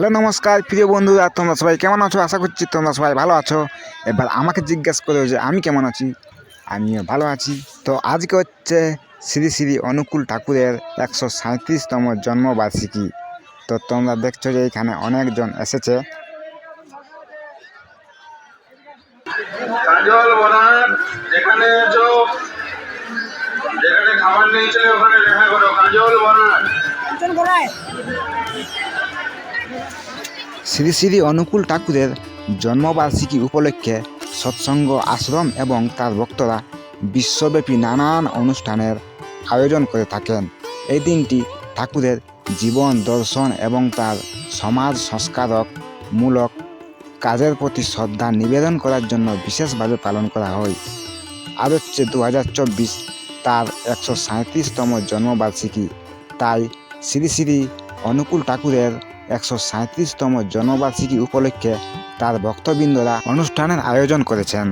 Hello নমস্কার প্রিয় বন্ধুরা, তোমরা সবাই কেমন আছো? আশা করছি তোমরা সবাই ভালো আছো। এবার আমাকে জিজ্ঞাসা করো যে আমি কেমন আছি। আমিও ভালো আছি। তো আজকে হচ্ছে শ্রী শ্রী অনুকূল ঠাকুরের 137তম জন্মবার্ষিকী। তো তোমরা দেখছো যে এখানে অনেকজন এসেছে। কাজল বনার যেখানে আছো, যেখানে খাবার নিয়েছিলে ওখানে দেখা করো। কাজল বনার শ্রী শ্রী অনুকূল ঠাকুরের জন্মবার্ষিকী উপলক্ষে সৎসঙ্গ আশ্রম এবং তার ভক্তরা বিশ্বব্যাপী নানান অনুষ্ঠানের আয়োজন করে থাকেন। এই দিনটি ঠাকুরের জীবন দর্শন এবং তার সমাজ সংস্কারক মূলক কাজের প্রতি শ্রদ্ধা নিবেদন করার জন্য বিশেষভাবে পালন করা হয়। আজ হচ্ছে 2024 তার 137তম জন্মবার্ষিকী। তাই শ্রী শ্রী অনুকূল ঠাকুরের 137তম জন্মবার্ষিকী উপলক্ষে তার ভক্তবৃন্দরা অনুষ্ঠানের আয়োজন করেছেন।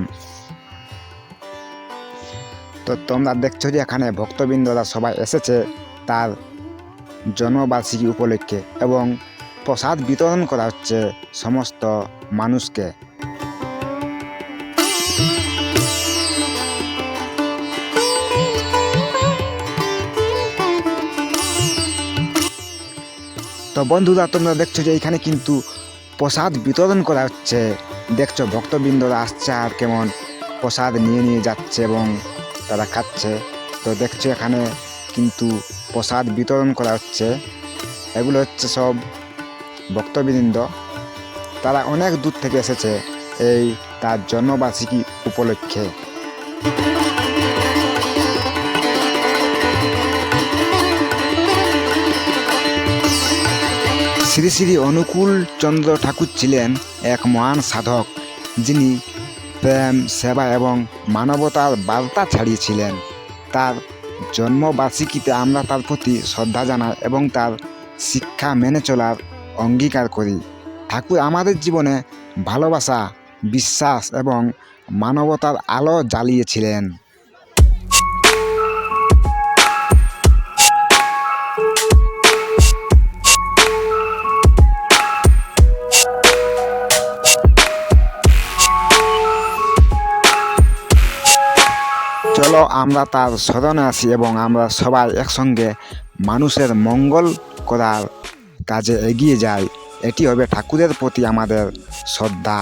তো তোমরা দেখছো যে এখানে ভক্তবৃন্দরা সবাই এসেছে তার জন্মবার্ষিকী উপলক্ষে এবং প্রসাদ বিতরণ করা হচ্ছে সমস্ত মানুষকে। তো বন্ধুরা, তোমরা দেখছো যে এখানে কিন্তু প্রসাদ বিতরণ করা হচ্ছে। দেখছো ভক্তবৃন্দরা আসছে আর কেমন প্রসাদ নিয়ে নিয়ে যাচ্ছে এবং তারা খাচ্ছে। তো দেখছো এখানে কিন্তু প্রসাদ বিতরণ করা হচ্ছে। এগুলো হচ্ছে সব ভক্তবৃন্দ, তারা অনেক দূর থেকে এসেছে এই তার জন্মবার্ষিকী উপলক্ষে। শ্রী শ্রী অনুকূল চন্দ্র ঠাকুর ছিলেন এক মহান সাধক, যিনি প্রেম, সেবা এবং মানবতার বার্তা ছাড়িয়েছিলেন। তার জন্মবার্ষিকীতে আমরা তার প্রতি শ্রদ্ধা জানাই এবং তার শিক্ষা মেনে চলার অঙ্গীকার করি। ঠাকুর আমাদের জীবনে ভালোবাসা, বিশ্বাস এবং মানবতার আলো জ্বালিয়েছিলেন। চলো আমরা তার স্মরণে আসি এবং আমরা সবাই একসঙ্গে মানুষের মঙ্গল করার কাজে এগিয়ে যাই। এটি হবে ঠাকুরের প্রতি আমাদের শ্রদ্ধা।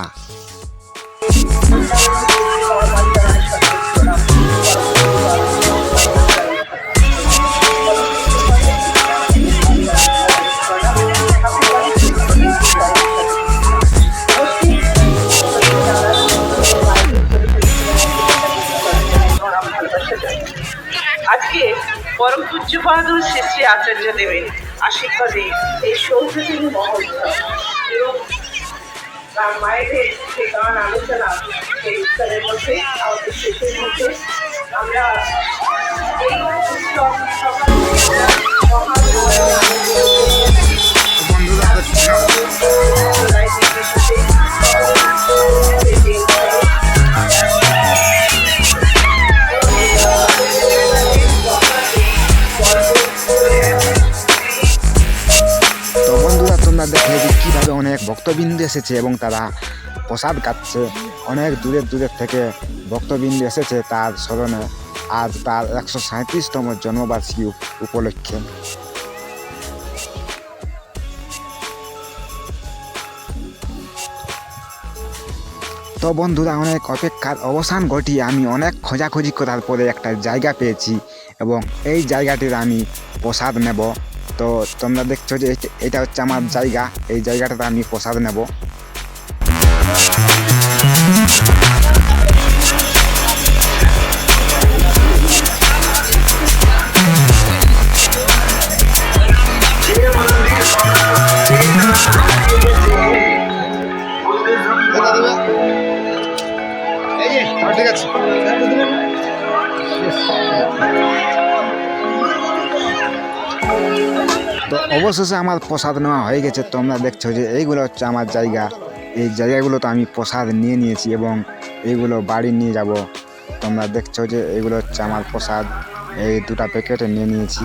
আজকে পরম পূজ্যপাদ শ্রী শ্রী আচার্য দেবের আশীর্বাদে এই সৌধতির মহোৎসব এবং তার মায়েদের যে গান আলোচনা সেই উৎসবের মধ্যে আমাদের শেষের মধ্যে আমরা এই উৎসব সকাল দেখলে যে কীভাবে অনেক ভক্তবৃন্দ এসেছে এবং তারা প্রসাদ খাচ্ছে। অনেক দূরের থেকে ভক্তবৃন্দ এসেছে তার স্মরণে আজ তার 137তম জন্মবার্ষিকী উপলক্ষে। তো বন্ধুরা, অনেক অপেক্ষার অবসান ঘটিয়ে আমি অনেক খোঁজাখুঁজি করার পরে একটা জায়গা পেয়েছি এবং এই জায়গাটির আমি প্রসাদ নেব। তো তোমরা দেখছো যে এটা হচ্ছে আমার জায়গা, এই জায়গাটাতে আমি প্রসাদ নেব। ঠিক আছে, তো অবশেষে আমার প্রসাদ নেওয়া হয়ে গেছে। তোমরা দেখছো যে এইগুলো হচ্ছে আমার জায়গা। এই জায়গাগুলোতে আমি প্রসাদ নিয়ে নিয়েছি এবং এইগুলো বাড়ি নিয়ে যাব। তোমরা দেখছো যে এইগুলো হচ্ছে আমার প্রসাদ, এই 2টা প্যাকেটে নিয়ে নিয়েছি।